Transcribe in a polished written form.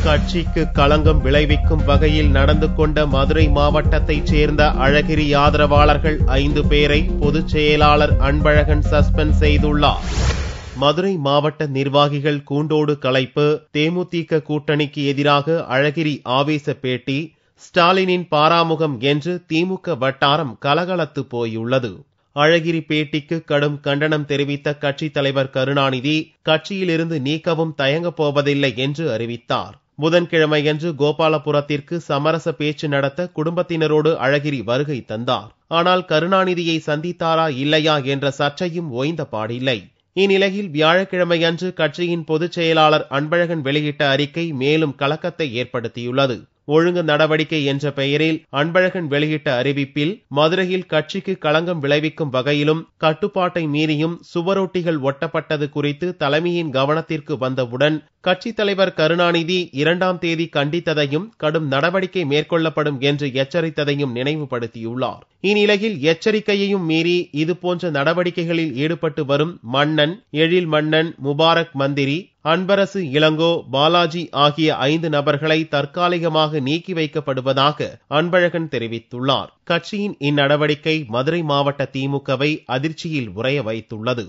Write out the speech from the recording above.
கட்சிக்கு களங்கம் விளைவிக்கும் வகையில் நடந்து கொண்ட மதுரை மாவட்டத்தைச் சேர்ந்த அழகிரி ஆதரவாளர்கள் 5 பேரை பொதுச் செயலாளர் அன்பழகன் சஸ்பெண்ட் செய்துள்ளார். மதுரை மாவட்ட நிர்வாகிகள் கூண்டோடு கலைப்பு, தேமுதிக கூட்டணிக்கு எதிராக அழகிரி ஆவேச பேட்டி, ஸ்டாலினின் பாராமுகம் என்று திமுக வட்டாரம் கலகலத்து போயுள்ளது. அழகிரி பேட்டிக்கு கடும் கண்டனம் தெரிவித்த கட்சித் தலைவர் கருணாநிதி கட்சியிலிருந்து நீக்கவும் தயங்கப் போவதில்லை என்று அறிவித்தார். புதன்கிழமையன்று கோபாலபுரத்திற்கு சமரச பேச்சு நடத்த குடும்பத்தினரோடு அழகிரி வருகை தந்தார். ஆனால் கருணாநிதியை சந்தித்தாரா இல்லையா என்ற சர்ச்சையும் ஓய்ந்த பாடில்லை. இந்நிலையில் வியாழக்கிழமையன்று கட்சியின் பொதுச் செயலாளர் அன்பழகன் வெளியிட்ட அறிக்கை மேலும் கலக்கத்தை ஏற்படுத்தியுள்ளது. ஒழுங்கு நடவடிக்கை என்ற பெயரில் அன்பழகன் வெளியிட்ட அறிவிப்பில் மதுரையில் கட்சிக்கு களங்கம் விளைவிக்கும் வகையிலும் கட்டுப்பாட்டை மீறியும் சுவரொட்டிகள் ஒட்டப்பட்டது குறித்து தலைமையின் கவனத்திற்கு வந்தவுடன் கட்சித் தலைவர் கருணாநிதி 2ஆம் தேதி கண்டித்ததையும் கடும் நடவடிக்கை மேற்கொள்ளப்படும் என்று எச்சரித்ததையும் நினைவுபடுத்தியுள்ளார். இந்நிலையில் எச்சரிக்கையையும் மீறி இதுபோன்ற நடவடிக்கைகளில் ஈடுபட்டு வரும் மன்னன், எழில் மன்னன், முபாரக் மந்திரி, அன்பரசு இளங்கோ, பாலாஜி ஆகிய 5 நபர்களை தற்காலிகமாக நீக்கி வைக்கப்படுவதாக அன்பழகன் தெரிவித்துள்ளார். கட்சியின் இந்நடவடிக்கை மதுரை மாவட்ட திமுகவை அதிர்ச்சியில் உறைய வைத்துள்ளது.